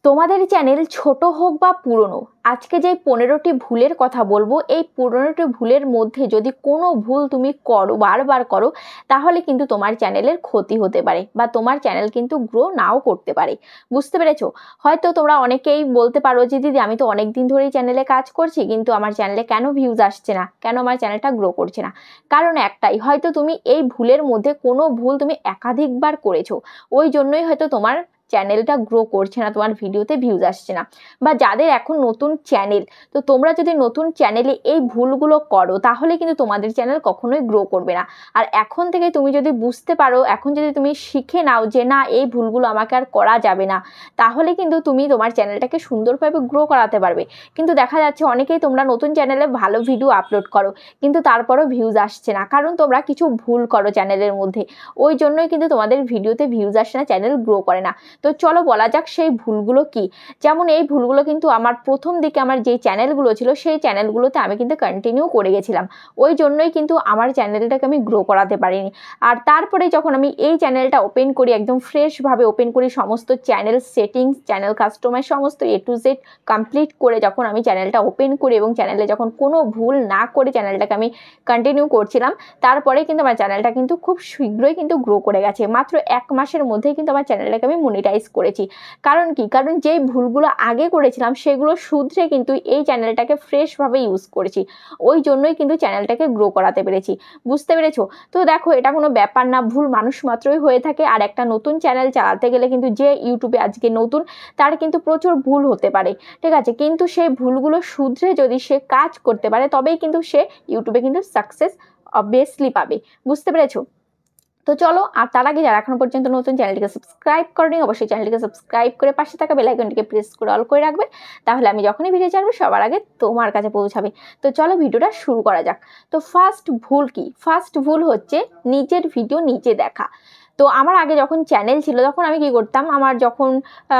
তোমাদের চ্যানেল ছোট হোক বা পুরনো, আজকে যে 15টি ভুলের কথা বলবো, এই 15টি ভুলের মধ্যে যদি কোনো ভুল তুমি করো, বারবার করো, তাহলে কিন্তু তোমার চ্যানেলের ক্ষতি হতে পারে বা তোমার চ্যানেল কিন্তু গ্রো নাও করতে পারে। বুঝতে পেরেছো? হয়তো তোমরা অনেকেই বলতে পারো যে দিদি আমি তো অনেক দিন ধরেই চ্যানেলে কাজ করছি, কিন্তু আমার চ্যানেলে কেন ভিউজ আসছে না, কেন আমার চ্যানেলটা গ্রো করছে না? কারণ একটাই, হয়তো তুমি এই ভুলের মধ্যে কোনো ভুল তুমি একাধিকবার করেছো, ওই জন্যই হয়তো তোমার চ্যানেলটা গ্রো করছে না, তোমার ভিডিওতে ভিউজ আসছে না। বা যাদের এখন নতুন চ্যানেল, তো তোমরা যদি নতুন চ্যানেলে এই ভুলগুলো করো, তাহলে কিন্তু তোমাদের চ্যানেল কখনোই গ্রো করবে না। আর এখন থেকে তুমি যদি বুঝতে পারো, এখন যদি তুমি শিখে নাও যে না, এই ভুলগুলো আমাকে আর করা যাবে না, তাহলে কিন্তু তুমি তোমার চ্যানেলটাকে সুন্দরভাবে গ্রো করাতে পারবে। কিন্তু দেখা যাচ্ছে অনেকেই তোমরা নতুন চ্যানেলে ভালো ভিডিও আপলোড করো, কিন্তু তারপরও ভিউজ আসছে না, কারণ তোমরা কিছু ভুল করো চ্যানেলের মধ্যে। ওই জন্যই কিন্তু তোমাদের ভিডিওতে ভিউজ আসে না, চ্যানেল গ্রো করে না। তো চলো বলা যাক সেই ভুলগুলো কি। যেমন এই ভুলগুলো কিন্তু আমার প্রথম দিকে আমার যে চ্যানেলগুলো ছিল, সেই চ্যানেলগুলোতে আমি কিন্তু কন্টিনিউ করে গেছিলাম, ওই জন্যই কিন্তু আমার চ্যানেলটাকে আমি গ্রো করাতে পারিনি। আর তারপরে যখন আমি এই চ্যানেলটা ওপেন করি, একদম ফ্রেশভাবে ওপেন করি, সমস্ত চ্যানেল সেটিংস, চ্যানেল কাস্টমাইজ সমস্ত A to Z কমপ্লিট করে যখন আমি চ্যানেলটা ওপেন করি এবং চ্যানেলে যখন কোনো ভুল না করে চ্যানেলটাকে আমি কন্টিনিউ করছিলাম, তারপরে কিন্তু আমার চ্যানেলটা কিন্তু খুব শীঘ্রই কিন্তু গ্রো করে গেছে। মাত্র 1 মাসের মধ্যেই কিন্তু আমার চ্যানেলটাকে আমি মনিটাইজ করেছি। কারণ কি? কারণ যেই ভুলগুলো আগে করেছিলাম সেগুলো শুধরে কিন্তু এই চ্যানেলটাকে ফ্রেশভাবে ইউজ করেছি, ওই জন্যই কিন্তু চ্যানেলটাকে গ্রো করাতে পেরেছি। বুঝতে পেরেছো? তো দেখো, এটা কোনো ব্যাপার না, ভুল মানুষ মাত্রই হয়ে থাকে। আর একটা নতুন চ্যানেল চালাতে গেলে কিন্তু, যে ইউটিউবে আজকে নতুন, তার কিন্তু প্রচুর ভুল হতে পারে, ঠিক আছে? কিন্তু সেই ভুলগুলো শুধরে যদি সে কাজ করতে পারে, তবেই কিন্তু সে ইউটিউবে কিন্তু সাকসেস অবভিয়াসলি পাবে। বুঝতে পেরেছো? তো চলো, আর তার আগে যারা এখনো পর্যন্ত নতুন, চ্যানেলটিকে সাবস্ক্রাইব করেনি, অবশ্যই চ্যানেলটিকে সাবস্ক্রাইব করে পাশে থাকা বেল আইকনটিকে প্রেস করে অল করে রাখবে, তাহলে আমি যখনই ভিডিও ছাড়বো সবার আগে তোমার কাছে পৌঁছাবে। তো চলো ভিডিওটা শুরু করা যাক। তো ফার্স্ট ভুল কি? ফার্স্ট ভুল হচ্ছে নিজের ভিডিও নিজে দেখা। তো আমার আগে যখন চ্যানেল ছিল, তখন আমি কি করতাম, আমার যখন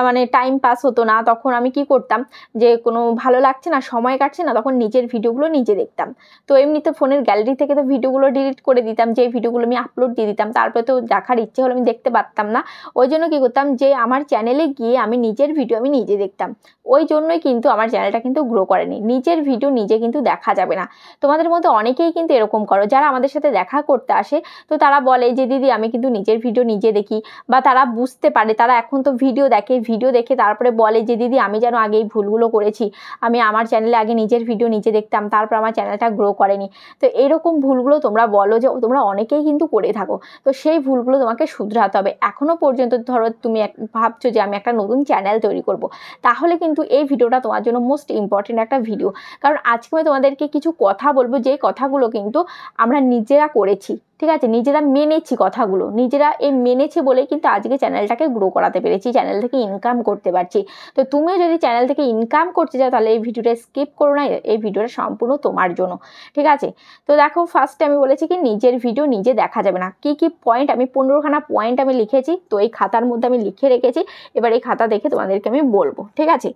মানে টাইম পাস হতো না, তখন আমি কি করতাম, যে কোনো ভালো লাগছে না, সময় কাটছে না, তখন নিজের ভিডিওগুলো নিজে দেখতাম। তো এমনিতে ফোনের গ্যালারি থেকে তো ভিডিওগুলো ডিলিট করে দিতাম, যে ভিডিওগুলো আমি আপলোড দিয়ে দিতাম, তারপরে তো দেখার ইচ্ছে হলে আমি দেখতে পারতাম না। ওই জন্য কী করতাম, যে আমার চ্যানেলে গিয়ে আমি নিজের ভিডিও আমি নিজে দেখতাম। ওই জন্যই কিন্তু আমার চ্যানেলটা কিন্তু গ্রো করেনি। নিজের ভিডিও নিজে কিন্তু দেখা যাবে না। তোমাদের মধ্যে অনেকেই কিন্তু এরকম করো, যারা আমাদের সাথে দেখা করতে আসে, তো তারা বলে যে দিদি আমি কিন্তু নিজের ভিডিও নিজে দেখি, বা তারা বুঝতে পারে, তারা এখন তো ভিডিও দেখে, ভিডিও দেখে তারপরে বলে যে দিদি আমি যেন আগে এই ভুলগুলো করেছি, আমি আমার চ্যানেলে আগে নিজের ভিডিও নিজে দেখতাম, তারপর আমার চ্যানেলটা গ্রো করেনি। তো এইরকম ভুলগুলো তোমরা বলো, যে তোমরা অনেকেই কিন্তু করে থাকো। তো সেই ভুলগুলো তোমাকে শুধরাতে হবে। এখনো পর্যন্ত ধরো তুমি ভাবছো যে আমি একটা নতুন চ্যানেল তৈরি করব, তাহলে কিন্তু এই ভিডিওটা তোমার জন্য মোস্ট ইম্পর্টেন্ট একটা ভিডিও। কারণ আজকে আমি তোমাদেরকে কিছু কথা বলবো, যে কথাগুলো কিন্তু আমরা নিজেরা করেছি, ঠিক আছে? নিজেরা মেনেছি কথাগুলো, নিজেরা এই মেনেছি বলে কিন্তু আজকে চ্যানেলটাকে গ্রো করাতে পেরেছি, চ্যানেল থেকে ইনকাম করতে পারছি। তো তুমিও যদি চ্যানেল থেকে ইনকাম করতে চাও, তাহলে এই ভিডিওটা স্কিপ করো না, এই ভিডিওটা সম্পূর্ণ তোমার জন্য, ঠিক আছে? তো দেখো, ফার্স্টে আমি বলেছি কি নিজের ভিডিও নিজে দেখা যাবে না। কি কি পয়েন্ট, আমি 15খানা পয়েন্ট আমি লিখেছি, তো এই খাতার মধ্যে আমি লিখে রেখেছি। এবার এই খাতা দেখে তোমাদেরকে আমি বলবো, ঠিক আছে?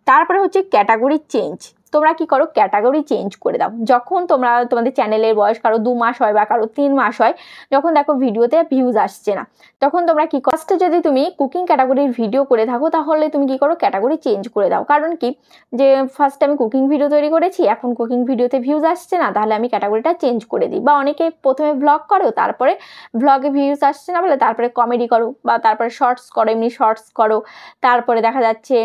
তারপরে হচ্ছে ক্যাটাগরি চেঞ্জ। তোমরা কি করো, ক্যাটাগরি চেঞ্জ করে দাও। যখন তোমরা, তোমাদের চ্যানেলের বয়স কারো 2 মাস হয় বা কারো 3 মাস হয়, যখন দেখো ভিডিওতে ভিউজ আসছে না, তখন তোমরা কি, কষ্ট যদি তুমি কুকিং ক্যাটাগরির ভিডিও করে থাকো, তাহলে তুমি কি করো, ক্যাটাগরি চেঞ্জ করে দাও। কারণ কি, যে ফার্স্ট আমি কুকিং ভিডিও তৈরি করেছি, এখন কুকিং ভিডিওতে ভিউজ আসছে না, তাহলে আমি ক্যাটাগরিটা চেঞ্জ করে দিই। বা অনেকে প্রথমে ব্লগ করো, তারপরে ব্লগে ভিউজ আসছে না বলে তারপরে কমেডি করো, বা তারপরে শর্টস করো, এমনি শর্টস করো, তারপরে দেখা যাচ্ছে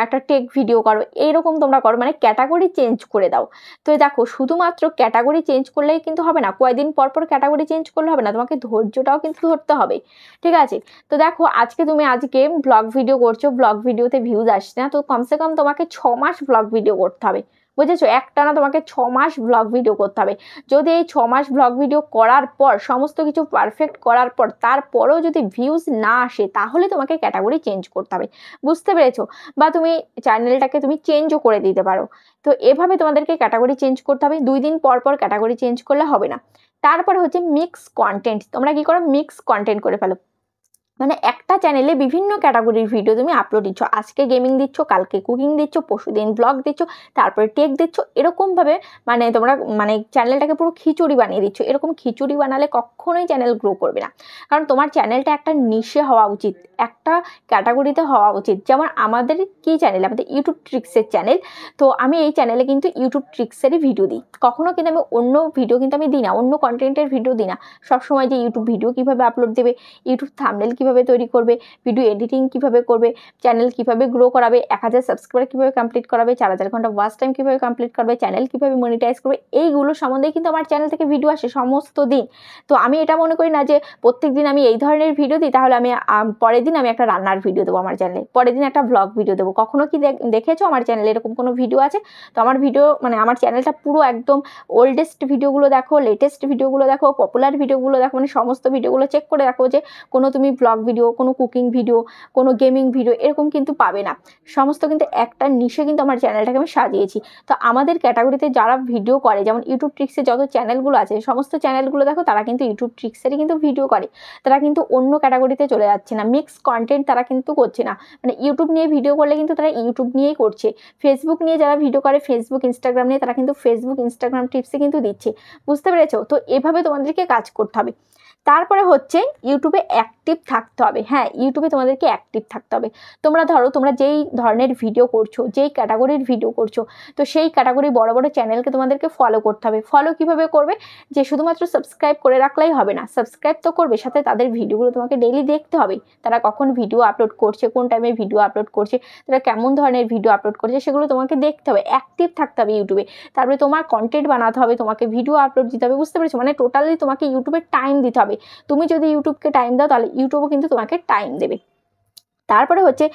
একটা টেক ভিডিও করো, এইরকম তোমরা করো, মানে ক্যাটাগরি চেঞ্জ করে দাও। তো দেখো, শুধুমাত্র ক্যাটাগরি চেঞ্জ করলেই কিন্তু হবে না, কয়েকদিন পর পর ক্যাটাগরি চেঞ্জ করলে হবে না, তোমাকে ধৈর্যটাও কিন্তু ধরতে হবে, ঠিক আছে? তো দেখো, তুমি আজকে ব্লগ ভিডিও করছো, ব্লগ ভিডিওতে ভিউজ আসছে না, তো কমসে কম তোমাকে 6 মাস ব্লগ ভিডিও করতে হবে। বুঝেছো? একটানা তোমাকে 6 মাস ব্লগ ভিডিও করতে হবে। যদি এই 6 মাস ব্লগ ভিডিও করার পর, সমস্ত কিছু পারফেক্ট করার পর, তারপরেও যদি ভিউজ না আসে, তাহলে তোমাকে ক্যাটাগরি চেঞ্জ করতে হবে। বুঝতে পেরেছো? বা তুমি চ্যানেলটাকে তুমি চেঞ্জও করে দিতে পারো। তো এভাবে তোমাদেরকে ক্যাটাগরি চেঞ্জ করতে হবে। 2 দিন পর পর ক্যাটাগরি চেঞ্জ করলে হবে না। তারপরে হচ্ছে মিক্স কন্টেন্ট। তোমরা কি করো, মিক্স কন্টেন্ট করে ফেলো। মানে একটা চ্যানেলে বিভিন্ন ক্যাটাগরির ভিডিও তুমি আপলোড দিচ্ছ, আজকে গেমিং দিচ্ছ, কালকে কুকিং দিচ্ছ, পরশুদিন ব্লগ দিচ্ছ, তারপরে টেক দিচ্ছ, এরকমভাবে মানে তোমরা মানে চ্যানেলটাকে পুরো খিচুড়ি বানিয়ে দিচ্ছ। এরকম খিচুড়ি বানালে কখনোই চ্যানেল গ্রো করবে না, কারণ তোমার চ্যানেলটা একটা নিশে হওয়া উচিত, একটা ক্যাটাগরিতে হওয়া উচিত। যেমন আমাদের কি চ্যানেল, আমাদের ইউটিউব ট্রিক্সের চ্যানেল। তো আমি এই চ্যানেলে কিন্তু ইউটিউব ট্রিক্সেরই ভিডিও দিই, কখনো কিন্তু আমি অন্য ভিডিও কিন্তু আমি দিই না, অন্য কন্টেন্টের ভিডিও দিই না। সবসময় যে ইউটিউব ভিডিও কীভাবে আপলোড দেবে, ইউটিউব থাম্বনেল কীভাবে তৈরি করবে, ভিডিও এডিটিং কীভাবে করবে, চ্যানেল কীভাবে গ্রো করাবে, 1000 সাবস্ক্রাইবার কীভাবে কমপ্লিট করাবে, 4000 ঘন্টা ওয়াচ টাইম কীভাবে কমপ্লিট করবে, চ্যানেল কীভাবে মনিটাইজ করবে, এইগুলো সম্বন্ধে কিন্তু আমার চ্যানেল থেকে ভিডিও আসে সমস্ত দিন। তো আমি এটা মনে করি না যে প্রত্যেক দিন আমি এই ধরনের ভিডিও দিই, তাহলে আমি পরের দিন আমি একটা রান্নার ভিডিও দেবো আমার চ্যানেলে, পরের দিন একটা ব্লগ ভিডিও দেবো। কখনো কি দেখেছো আমার চ্যানেলে এরকম কোনো ভিডিও আছে? তো আমার ভিডিও মানে আমার চ্যানেলটা পুরো একদম ওল্ডেস্ট ভিডিওগুলো দেখো, লেটেস্ট ভিডিওগুলো দেখো, পপুলার ভিডিওগুলো দেখো, মানে সমস্ত ভিডিওগুলো চেক করে দেখো যে কোনো তুমি ব্লগ ভিডিও, কোনো কুকিং ভিডিও, কোনো গেমিং ভিডিও এরকম কিন্তু পাবে না। সমস্ত কিন্তু একটা নিশে কিন্তু আমার চ্যানেলটাকে আমি সাজিয়েছি। তো আমাদের ক্যাটাগরিতে যারা ভিডিও করে, যেমন ইউটিউব ট্রিক্সে যত চ্যানেলগুলো আছে সমস্ত চ্যানেলগুলো দেখো, তারা কিন্তু ইউটিউব ট্রিক্সেরই কিন্তু ভিডিও করে, তারা কিন্তু অন্য ক্যাটাগরিতে চলে যাচ্ছে না, মিক্স কন্টেন্ট তারা কিন্তু করছে না। মানে ইউটিউব নিয়ে ভিডিও করলে কিন্তু তারা ইউটিউব নিয়েই করছে, ফেসবুক নিয়ে যারা ভিডিও করে, ফেসবুক ইনস্টাগ্রাম নিয়ে তারা কিন্তু ফেসবুক ইনস্টাগ্রাম টিপসে কিন্তু দিচ্ছে। বুঝতে পেরেছো? তো এভাবে তোমাদেরকে কাজ করতে হবে। তারপরে হচ্ছে ইউটিউবে অ্যাক্টিভ থাকতে হবে। হ্যাঁ, ইউটিউবে তোমাদেরকে অ্যাক্টিভ থাকতে হবে। তোমরা ধরো তোমরা যেই ধরনের ভিডিও করছো, যেই ক্যাটাগরির ভিডিও করছো, তো সেই ক্যাটাগরি বড় বড় চ্যানেলকে তোমাদেরকে ফলো করতে হবে। ফলো কিভাবে করবে? যে শুধুমাত্র সাবস্ক্রাইব করে রাখলেই হবে না, সাবস্ক্রাইব তো করবে, সাথে তাদের ভিডিওগুলো তোমাকে ডেইলি দেখতে হবে। তারা কখন ভিডিও আপলোড করছে, কোন টাইমে ভিডিও আপলোড করছে, তারা কেমন ধরনের ভিডিও আপলোড করছে, সেগুলো তোমাকে দেখতে হবে, অ্যাক্টিভ থাকতে হবে ইউটিউবে। তারপরে তোমার কন্টেন্ট বানাতে হবে, তোমাকে ভিডিও আপলোড দিতে হবে। বুঝতে পেরেছো? মানে টোটালি তোমাকে ইউটিউবে টাইম দিতে হবে। তুমি যদি ইউটিউবকে টাইম দাও, তাহলে ইউটিউবও কিন্তু তোমাকে টাইম দেবে। তারপরে হচ্ছে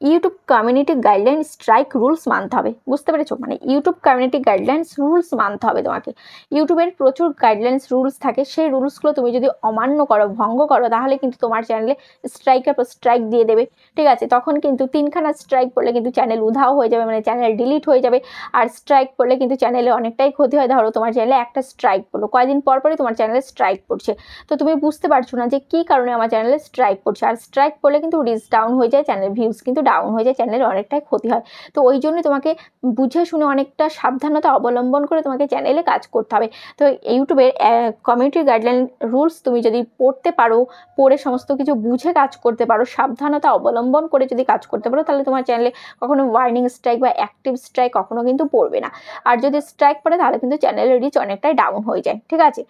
YouTube community guideline strike rules মানতে হবে। বুঝতে পেরেছো? মানে ইউটিউব কমিউনিটি গাইডলাইন্স রুলস মানতে হবে তোমাকে। ইউটিউবের প্রচুর গাইডলাইন্স রুলস থাকে, সেই রুলসগুলো তুমি যদি অমান্য করো, ভঙ্গ করো, তাহলে কিন্তু তোমার চ্যানেলে স্ট্রাইকের পর স্ট্রাইক দিয়ে দেবে। ঠিক আছে? তখন কিন্তু 3খানা স্ট্রাইক পড়লে কিন্তু চ্যানেল উধাও হয়ে যাবে, মানে চ্যানেল ডিলিট হয়ে যাবে। আর স্ট্রাইক পড়লে কিন্তু চ্যানেলে অনেকটাই ক্ষতি হয়। ধরো তোমার চ্যানেলে একটা স্ট্রাইক পড়লো, কয়েকদিন পর পরই তোমার চ্যানেলে স্ট্রাইক পড়ছে, তো তুমি বুঝতে পারছো না যে কী কারণে আমার চ্যানেলে স্ট্রাইক পড়ছে। আর স্ট্রাইক পড়লে কিন্তু রিচ ডাউন হয়ে যায়, চ্যানেল ভিউজ কিন্তু ডাউন হয়ে যায়, চ্যানেলের অনেকটাই ক্ষতি হয়। তো ওই জন্য তোমাকে বুঝে শুনে অনেকটা সাবধানতা অবলম্বন করে তোমাকে চ্যানেলে কাজ করতে হবে। তো ইউটিউবের কমিউনিটি গাইডলাইন রুলস তুমি যদি পড়তে পারো, পড়ে সমস্ত কিছু বুঝে কাজ করতে পারো, সাবধানতা অবলম্বন করে যদি কাজ করতে পারো, তাহলে তোমার চ্যানেলে কখনো ওয়ার্নিং স্ট্রাইক বা অ্যাক্টিভ স্ট্রাইক কখনো কিন্তু পড়বে না। আর যদি স্ট্রাইক পড়ে, তাহলে কিন্তু চ্যানেলের রিচ অনেকটাই ডাউন হয়ে যায়। ঠিক আছে?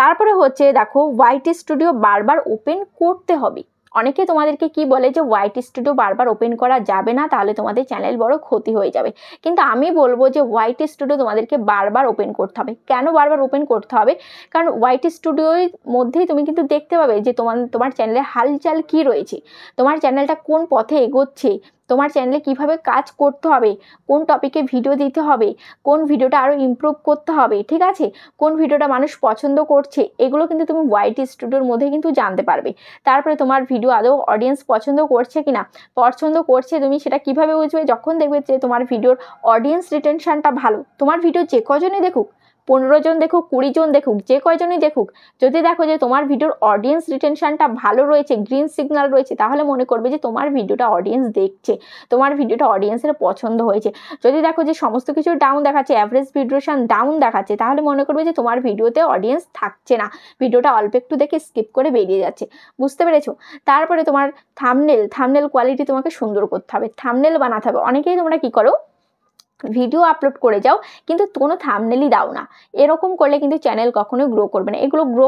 তারপরে হচ্ছে দেখো, ওয়াইটি স্টুডিও বারবার ওপেন করতে হবে। অনেকে তোমাদেরকে কি বলে যে ওয়াইটি স্টুডিও বারবার ওপেন করা যাবে না, তাহলে তোমাদের চ্যানেল বড় ক্ষতি হয়ে যাবে। কিন্তু আমি বলবো যে ওয়াইটি স্টুডিও তোমাদেরকে বারবার ওপেন করতে হবে। কেন বারবার ওপেন করতে হবে? কারণ ওয়াইটি স্টুডিওর মধ্যেই তুমি কিন্তু দেখতে পাবে যে তোমার চ্যানেলে হালচাল কি রয়েছে, তোমার চ্যানেলটা কোন পথে এগোচ্ছে, তোমার চ্যানেলে কিভাবে কাজ করতে হবে, কোন টপিকে ভিডিও দিতে হবে, কোন ভিডিওটা আরও ইমপ্রুভ করতে হবে। ঠিক আছে? কোন ভিডিওটা মানুষ পছন্দ করছে, এগুলো কিন্তু তুমি ওয়াইটি স্টুডিওর মধ্যে কিন্তু জানতে পারবে। তারপরে তোমার ভিডিও আদৌ অডিয়েন্স পছন্দ করছে কিনা, পছন্দ করছে তুমি সেটা কিভাবে বুঝবে? যখন দেখবে যে তোমার ভিডিওর অডিয়েন্স রিটেনশনটা ভালো, তোমার ভিডিও যে কজনই দেখুক, 15 জন দেখুক, 20 জন দেখুক, যে কয়জনই দেখুক, যদি দেখো যে তোমার ভিডিওর অডিয়েন্স রিটেনশনটা ভালো রয়েছে, গ্রিন সিগন্যাল রয়েছে, তাহলে মনে করবে যে তোমার ভিডিওটা অডিয়েন্স দেখছে, তোমার ভিডিওটা অডিয়েন্সের পছন্দ হয়েছে। যদি দেখো যে সমস্ত কিছু ডাউন দেখাচ্ছে, অ্যাভারেজ ভিডিওশন ডাউন দেখাচ্ছে, তাহলে মনে করবে যে তোমার ভিডিওতে অডিয়েন্স থাকছে না, ভিডিওটা অল্প একটু দেখে স্কিপ করে বেরিয়ে যাচ্ছে। বুঝতে পেরেছো? তারপরে তোমার থাম্বনেল কোয়ালিটি তোমাকে সুন্দর করতে হবে, থাম্বনেল বানাতে হবে। অনেকেই তোমরা কি করো, ভিডিও আপলোড করে যাও কিন্তু কোনো থাম্বনেলই দাও না, এরকম করলে কিন্তু চ্যানেল কখনোই গ্রো করবে না। এগুলো গ্রো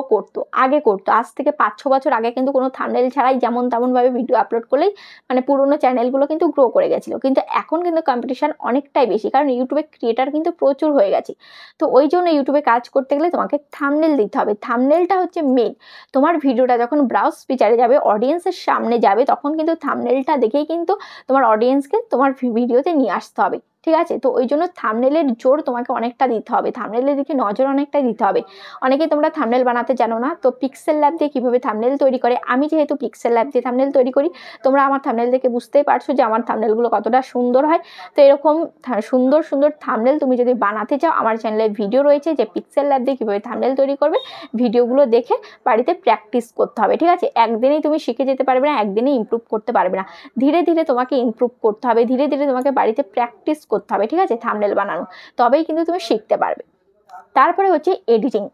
আগে করতো, আজ থেকে 5-6 বছর আগে কিন্তু কোনো থাম্বনেল ছাড়াই যেমন তেমনভাবে ভিডিও আপলোড করলেই মানে পুরোনো চ্যানেলগুলো কিন্তু গ্রো করে গেছিলো। কিন্তু এখন কিন্তু কম্পিটিশন অনেকটাই বেশি, কারণ ইউটিউবে ক্রিয়েটার কিন্তু প্রচুর হয়ে গেছে। তো ওই জন্য ইউটিউবে কাজ করতে গেলে তোমাকে থাম্বনেল দিতে হবে। থাম্বনেলটা হচ্ছে মেন। তোমার ভিডিওটা যখন ব্রাউজ ফিচারে যাবে, অডিয়েন্সের সামনে যাবে, তখন কিন্তু থাম্বনেলটা দেখেই কিন্তু তোমার অডিয়েন্সকে তোমার ভিডিওতে নিয়ে আসতে হবে। ঠিক আছে। তো ওই জন্য থাম্বনেলের জোর তোমাকে অনেকটা দিতে হবে, থাম্বনেলের দিকে নজর অনেকটা দিতে হবে। অনেকেই তোমরা থাম্বনেল বানাতে জানো না, তো পিক্সেল ল্যাব দিয়ে কীভাবে থাম্বনেল তৈরি করে, আমি যেহেতু পিক্সেল ল্যাব দিয়ে থাম্বনেল তৈরি করি, তোমরা আমার থাম্বনেল দেখে বুঝতেই পারছো যে আমার থাম্বনেলগুলো কতটা সুন্দর হয়। তো এরকম সুন্দর সুন্দর থাম্বনেল তুমি যদি বানাতে চাও, আমার চ্যানেলে ভিডিও রয়েছে যে পিক্সেল ল্যাব দিয়ে কীভাবে থাম্বনেল তৈরি করবে, ভিডিওগুলো দেখে বাড়িতে প্র্যাকটিস করতে হবে। ঠিক আছে, একদিনেই তুমি শিখে যেতে পারবে না, একদিনেই ইমপ্রুভ করতে পারবে না, ধীরে ধীরে তোমাকে ইমপ্রুভ করতে হবে, ধীরে ধীরে তোমাকে বাড়িতে প্র্যাকটিস করতে হবে। ঠিক আছে, থাম্বনেল বানানো, তবেই কিন্তু তুমি শিখতে পারবে। তারপরে হচ্ছে এডিটিং।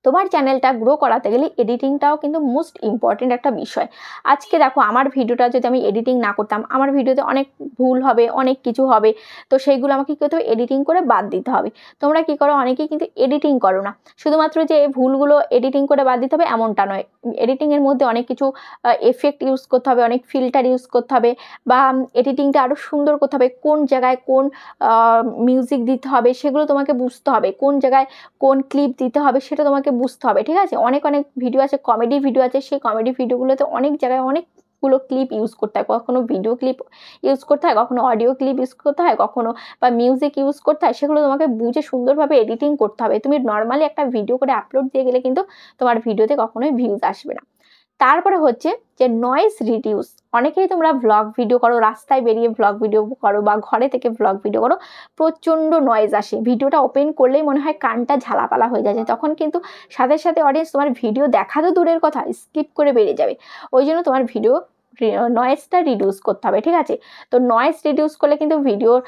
তোমার চ্যানেলটা গ্রো করাতে গেলে এডিটিংটাও কিন্তু মোস্ট ইম্পর্টেন্ট একটা বিষয়। আজকে দেখো আমার ভিডিওটা যদি আমি এডিটিং না করতাম, আমার ভিডিওতে অনেক ভুল হবে, অনেক কিছু হবে, তো সেইগুলো আমাকে কী করতে হবে, এডিটিং করে বাদ দিতে হবে। তোমরা কি করো, অনেকেই কিন্তু এডিটিং করো না, শুধুমাত্র যে ভুলগুলো এডিটিং করে বাদ দিতে হবে এমনটা নয়। এডিটিংয়ের মধ্যে অনেক কিছু এফেক্ট ইউজ করতে হবে, অনেক ফিল্টার ইউজ করতে হবে, বা এডিটিংটা আরও সুন্দর করতে হবে, কোন জায়গায় কোন মিউজিক দিতে হবে সেগুলো তোমাকে বুঝতে হবে, কোন জায়গায় কোন ক্লিপ দিতে হবে সেটা তোমাকে বুঝতে হবে। ঠিক আছে, অনেক অনেক ভিডিও আছে, কমেডি ভিডিও আছে, সেই কমেডি ভিডিওগুলোতে অনেক জায়গায় অনেকগুলো ক্লিপ ইউজ করতে হয়, কখনো ভিডিও ক্লিপ ইউজ করতে হয়, কখনো অডিও ক্লিপ ইউজ করতে হয়, কখনো বা মিউজিক ইউজ করতে হয়, সেগুলো তোমাকে বুঝে সুন্দরভাবে এডিটিং করতে হবে। তুমি নর্মালি একটা ভিডিও করে আপলোড দিয়ে গেলে কিন্তু তোমার ভিডিওতে কখনোই ভিউজ আসবে না। তারপরে হচ্ছে যে নয়েজ রিডিউস। অনেকেই তোমরা ভ্লগ ভিডিও করো, রাস্তায় বেরিয়ে ভ্লগ ভিডিও করো বা ঘরে থেকে ভ্লগ ভিডিও করো, প্রচণ্ড নয়েজ আসে, ভিডিওটা ওপেন করলেই মনে হয় কানটা ঝালাপালা হয়ে যাচ্ছে, তখন কিন্তু সাথে সাথে অডিয়েন্স তোমার ভিডিও দেখা তো দূরের কথা, স্কিপ করে বেরিয়ে যাবে। ওই জন্য তোমার ভিডিও নয়েজটা রিডিউস করতে হবে। ঠিক আছে, তো নয়েজ রিডিউস করলে কিন্তু ভিডিওর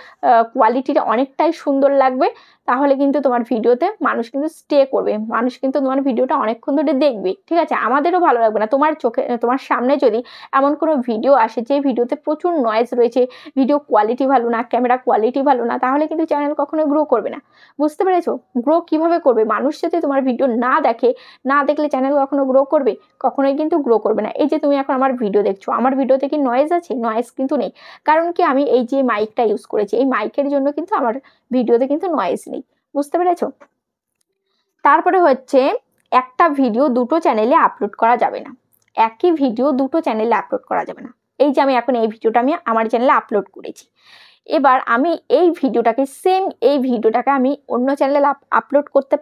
কোয়ালিটিটা অনেকটাই সুন্দর লাগবে, তাহলে কিন্তু তোমার ভিডিওতে মানুষ কিন্তু স্টে করবে, মানুষ কিন্তু তোমার ভিডিওটা অনেকক্ষণ ধরে দেখবে। ঠিক আছে, আমাদেরও ভালো লাগবে না তোমার চোখে, তোমার সামনে যদি এমন কোনো ভিডিও আসে যে ভিডিওতে প্রচুর নয়েজ রয়েছে, ভিডিও কোয়ালিটি ভালো না, ক্যামেরা কোয়ালিটি ভালো না, তাহলে কিন্তু চ্যানেল কখনোই গ্রো করবে না। বুঝতে পেরেছো, গ্রো কিভাবে করবে, মানুষ যদি তোমার ভিডিও না দেখে, না দেখলে চ্যানেল কখনো গ্রো করবে, কখনোই কিন্তু গ্রো করবে না। এই যে তুমি এখন আমার ভিডিও দেখছো, আমার ভিডিওতে কি নয়েজ আছে? নয়েজ কিন্তু নেই, কারণ কি আমি এই যে মাইকটা ইউজ করেছি, এই মাইকের জন্য কিন্তু আমার ভিডিওতে কিন্তু নয়েজ নেই। বুঝতে পেরেছো? তারপরে হচ্ছে একটা ভিডিও দুটো চ্যানেলে আপলোড করা যাবে না, একই ভিডিও দুটো চ্যানেলে আপলোড করা যাবে না। এই যে আমি এখন এই ভিডিওটা আমি আমার চ্যানেলে আপলোড করেছি, এবার আমি এই ভিডিওটাকে সেম এই ভিডিওটাকে আমি অন্য চ্যানেলে আপলোড করতে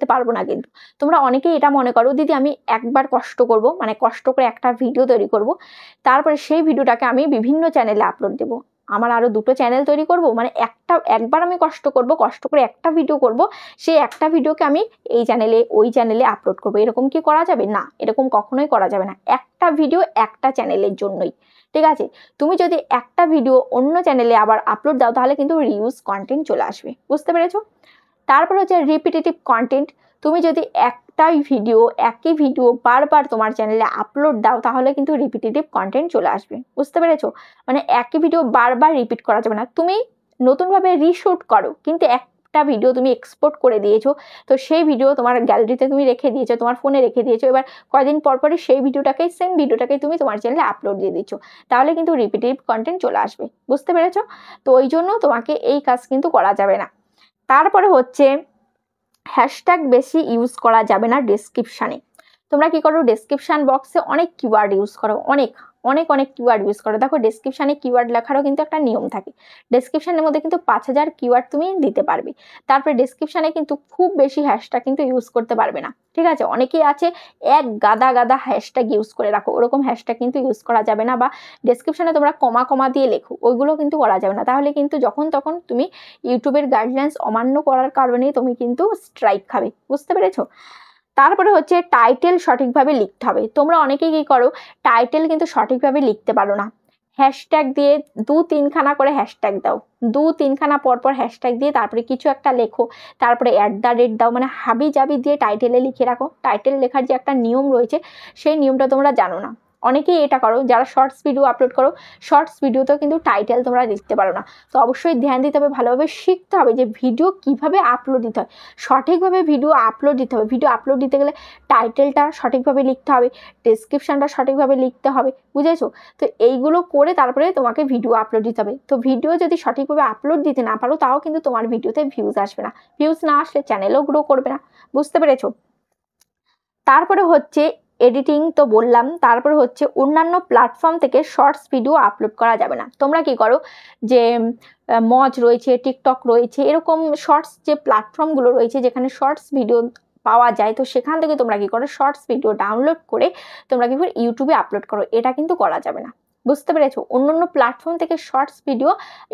পারবো না। কিন্তু তোমরা অনেকেই এটা মনে করো, দিদি আমি একবার কষ্ট করব, মানে কষ্ট করে একটা ভিডিও তৈরি করব, তারপরে সেই ভিডিওটাকে আমি বিভিন্ন চ্যানেলে আপলোড দেব, আমার আরও দুটো চ্যানেল তৈরি করব, মানে একবার আমি কষ্ট করে একটা ভিডিও করব, সেই একটা ভিডিওকে আমি এই চ্যানেলে ওই চ্যানেলে আপলোড করব, এরকম কি করা যাবে? না, এরকম কখনোই করা যাবে না। একটা ভিডিও একটা চ্যানেলের জন্যই। ঠিক আছে, তুমি যদি একটা ভিডিও অন্য চ্যানেলে আবার আপলোড দাও, তাহলে কিন্তু রিউজ কন্টেন্ট চলে আসবে। বুঝতে পেরেছো? তারপর হচ্ছে রিপিটেটিভ কন্টেন্ট। তুমি যদি একই ভিডিও বারবার তোমার চ্যানেলে আপলোড দাও, তাহলে কিন্তু রিপিটেটিভ কন্টেন্ট চলে আসবে। বুঝতে পেরেছো? মানে একই ভিডিও বারবার রিপিট করা যাবে না। তুমি নতুনভাবে রিশুট করো, কিন্তু একটা ভিডিও তুমি এক্সপোর্ট করে দিয়েছো, তো সেই ভিডিও তোমার গ্যালারিতে তুমি রেখে দিয়েছো, তোমার ফোনে রেখে দিয়েছো, এবার কয়েকদিন পরপরই সেই সেম ভিডিওটাকেই তুমি তোমার চ্যানেলে আপলোড দিয়ে দিচ্ছ, তাহলে কিন্তু রিপিটেটিভ কন্টেন্ট চলে আসবে। বুঝতে পেরেছো? তো ওই জন্য তোমাকে এই কাজ কিন্তু করা যাবে না। তারপরে হচ্ছে হ্যাশট্যাগ বেশি ইউজ করা যাবে না ডেসক্রিপশানে। তোমরা কি করো, ডেসক্রিপশান বক্সে অনেক কিওয়ার্ড ইউজ করো, অনেক কিওয়ার্ড ইউজ করো। দেখো, ডেসক্রিপশানে কিওয়ার্ড লেখারও কিন্তু একটা নিয়ম থাকে, ডেসক্রিপশানের মধ্যে কিন্তু 5000 কিওয়ার্ড তুমি দিতে পারবে। তারপরে ডেসক্রিপশানে কিন্তু খুব বেশি হ্যাশট্যাগ কিন্তু ইউজ করতে পারবে না। ঠিক আছে, অনেকেই আছে এক গাদা হ্যাশট্যাগ ইউজ করে রাখো, ওরকম হ্যাশট্যাগ কিন্তু ইউজ করা যাবে না। বা ডেসক্রিপশানে তোমরা কমা দিয়ে লেখো, ওইগুলো কিন্তু করা যাবে না, তাহলে কিন্তু যখন তখন তুমি ইউটিউবের গাইডলাইন্স অমান্য করার কারণে তুমি কিন্তু স্ট্রাইক খাবে। বুঝতে পেরেছো? তারপরে হচ্ছে টাইটেল সঠিকভাবে লিখতে হবে। তোমরা অনেকেই কি করো, টাইটেল কিন্তু সঠিকভাবে লিখতে পারো না, হ্যাশট্যাগ দিয়ে 2-3 খানা করে হ্যাশট্যাগ দাও, 2-3 খানা পরপর হ্যাশট্যাগ দিয়ে তারপরে কিছু একটা লেখো, তারপরে @@ দাও, মানে হাবি জাবি দিয়ে টাইটেলে লিখে রাখো। টাইটেল লেখার যে একটা নিয়ম রয়েছে, সেই নিয়মটা তোমরা জানো না। অনেকেই এটা করো, যারা শর্টস ভিডিও আপলোড করো, শর্টস ভিডিওতেও কিন্তু টাইটেল তোমরা লিখতে পারো না। তো অবশ্যই ধ্যান দিতে হবে, ভালোভাবে শিখতে হবে যে ভিডিও কিভাবে আপলোড দিতে হয়, সঠিকভাবে ভিডিও আপলোড দিতে হবে। ভিডিও আপলোড দিতে গেলে টাইটেলটা সঠিকভাবে লিখতে হবে, ডেসক্রিপশানটা সঠিকভাবে লিখতে হবে। বুঝেছো? তো এইগুলো করে তারপরে তোমাকে ভিডিও আপলোড দিতে হবে। তো ভিডিও যদি সঠিকভাবে আপলোড দিতে না পারো, তাও কিন্তু তোমার ভিডিওতে ভিউজ আসবে না, ভিউজ না আসলে চ্যানেলও গ্রো করবে না। বুঝতে পেরেছো? তারপরে হচ্ছে এডিটিং তো বললাম, তারপর হচ্ছে অন্যান্য প্ল্যাটফর্ম থেকে শর্টস ভিডিও আপলোড করা যাবে না। তোমরা কি করো যে মজ রয়েছে, টিকটক রয়েছে, এরকম শর্টস যে প্ল্যাটফর্মগুলো রয়েছে যেখানে শর্টস ভিডিও পাওয়া যায়, তো সেখান থেকে তোমরা কি করো শর্টস ভিডিও ডাউনলোড করে তোমরা কি করে ইউটিউবে আপলোড করো, এটা কিন্তু করা যাবে না। বুঝতে পেরেছো? অন্য প্ল্যাটফর্ম থেকে শর্টস ভিডিও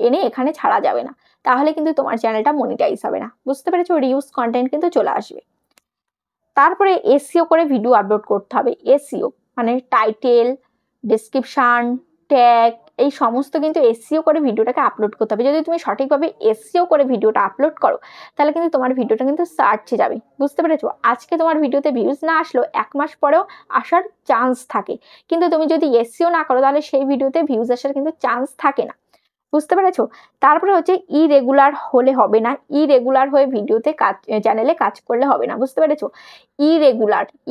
এনে এখানে ছাড়া যাবে না, তাহলে কিন্তু তোমার চ্যানেলটা মনিটাইজ হবে না। বুঝতে পেরেছো? রিউজ কন্টেন্ট কিন্তু চলে আসবে। তারপরে এসইও করে ভিডিও আপলোড করতে হবে। এসইও মানে টাইটেল, ডেসক্রিপশন, ট্যাগ, এই সমস্ত কিন্তু এসইও করে ভিডিওটাকে আপলোড করতে হবে। যদি তুমি সঠিকভাবে এসইও করে ভিডিওটা আপলোড করো তাহলে কিন্তু তোমার ভিডিওটা কিন্তু সার্চে যাবে। বুঝতে পেরেছো? আজকে তোমার ভিডিওতে ভিউজ না আসলেও 1 মাস পরেও আসার চান্স থাকে, কিন্তু তুমি যদি এসইও না করো তাহলে সেই ভিডিওতে ভিউজ আসার কিন্তু চান্স থাকে না। বুঝতে পেরেছো? তারপরে হচ্ছে ইরেগুলার হলে হবে না, ইরেগুলার হয়ে ভিডিওতে কাজ, চ্যানেলে কাজ করলে হবে না। বুঝতে পেরেছো?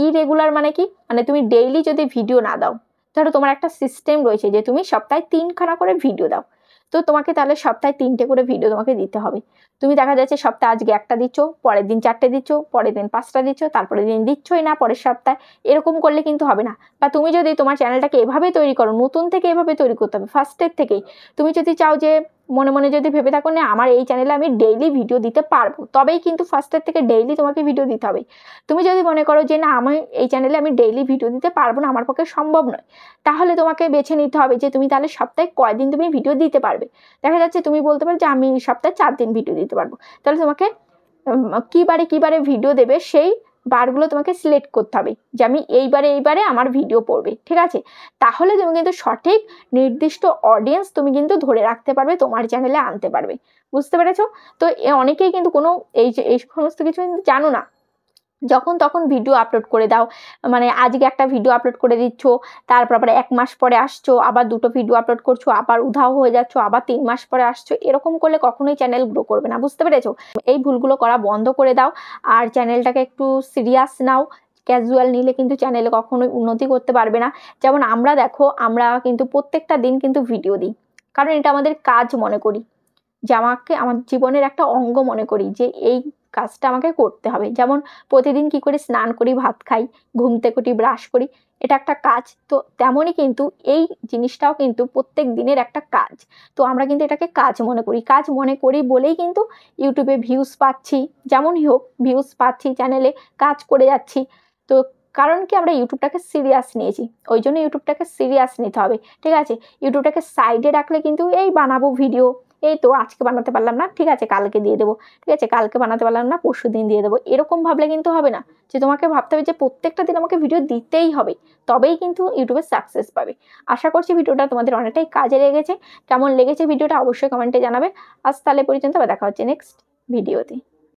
ইরেগুলার মানে কি? মানে তুমি ডেইলি যদি ভিডিও না দাও, ধরো তোমার একটা সিস্টেম রয়েছে যে তুমি সপ্তাহে 3খানা করে ভিডিও দাও, তো তোমাকে তাহলে সপ্তাহে 3টে করে ভিডিও তোমাকে দিতে হবে। তুমি দেখা যাচ্ছে সপ্তাহে আজকে 1টা দিচ্ছ, পরের দিন 4টে দিচ্ছ, পরের দিন 5টা দিচ্ছ, তারপরের দিন দিচ্ছই না পরের সপ্তাহে, এরকম করলে কিন্তু হবে না। বা তুমি যদি তোমার চ্যানেলটাকে এভাবে তৈরি করো, নতুন থেকে এভাবে তৈরি করতে হবে ফার্স্টের থেকেই। তুমি যদি চাও যে মনে মনে যদি ভেবে থাকো না আমার এই চ্যানেলে আমি ডেইলি ভিডিও দিতে পারবো, তবেই কিন্তু ফার্স্টের থেকে ডেইলি তোমাকে ভিডিও দিতে হবে। তুমি যদি মনে করো যে না আমি এই চ্যানেলে আমি ডেইলি ভিডিও দিতে পারবো না, আমার পক্ষে সম্ভব নয়, তাহলে তোমাকে বেছে নিতে হবে যে তুমি তাহলে সপ্তাহে কয়দিন তুমি ভিডিও দিতে পারবে। দেখা যাচ্ছে তুমি বলতে পারো যে আমি সপ্তাহে 4 দিন ভিডিও দিতে পারবো, তাহলে তোমাকে কি বারে ভিডিও দেবে সেই বারগুলো তোমাকে সিলেক্ট করতে হবে যে আমি এইবারে আমার ভিডিও পড়বে। ঠিক আছে? তাহলে তুমি কিন্তু সঠিক নির্দিষ্ট অডিয়েন্স তুমি কিন্তু ধরে রাখতে পারবে, তোমার চ্যানেলে আনতে পারবে। বুঝতে পেরেছো? তো অনেকেই কিন্তু কোনো এই সমস্ত কিছু কিন্তু জানো না, যখন তখন ভিডিও আপলোড করে দাও। মানে আজকে একটা ভিডিও আপলোড করে দিচ্ছ, তারপর আবার 1 মাস পরে আসছো, আবার 2টো ভিডিও আপলোড করছো, আবার উধাও হয়ে যাচ্ছ, আবার 3 মাস পরে আসছো, এরকম করলে কখনোই চ্যানেল গ্রো করবে না। বুঝতে পেরেছো? এই ভুলগুলো করা বন্ধ করে দাও, আর চ্যানেলটাকে একটু সিরিয়াস নাও। ক্যাজুয়াল নিলে কিন্তু চ্যানেলে কখনোই উন্নতি করতে পারবে না। যেমন আমরা দেখো, আমরা কিন্তু প্রত্যেকটা দিন কিন্তু ভিডিও দিই, কারণ এটা আমাদের কাজ মনে করি, যে আমাকে আমার জীবনের একটা অঙ্গ মনে করি যে এই কাজটা আমাকে করতে হবে। যেমন প্রতিদিন কি করে স্নান করি, ভাত খাই, ঘুম থেকে উঠি, ব্রাশ করি, এটা একটা কাজ। তো তেমনই কিন্তু এই জিনিসটাও কিন্তু প্রত্যেক দিনের একটা কাজ। তো আমরা কিন্তু এটাকে কাজ মনে করি, কাজ মনে করি বলেই কিন্তু ইউটিউবে ভিউজ পাচ্ছি, যেমনই হোক ভিউজ পাচ্ছি, চ্যানেলে কাজ করে যাচ্ছি। তো কারণ কি আমরা ইউটিউবটাকে সিরিয়াস নিয়েছি, ওই জন্য ইউটিউবটাকে সিরিয়াস নিতে হবে। ঠিক আছে? ইউটিউবটাকে সাইডে রাখলে কিন্তু এই বানাবো ভিডিও, এই তো আজকে বানাতে পারলাম না, ঠিক আছে কালকে দিয়ে দেবো, ঠিক আছে কালকে বানাতে পারলাম না, পরশু দিন দিয়ে দেবো, এরকম ভাবলে কিন্তু হবে না। যে তোমাকে ভাবতে হবে যে প্রত্যেকটা দিন আমাকে ভিডিও দিতেই হবে, তবেই কিন্তু ইউটিউবে সাকসেস পাবে। আশা করছি ভিডিওটা তোমাদের অনেকটাই কাজে লেগেছে। কেমন লেগেছে ভিডিওটা অবশ্যই কমেন্টে জানাবে। আজ তাহলে পর্যন্ত, দেখা হচ্ছে নেক্সট ভিডিওতে।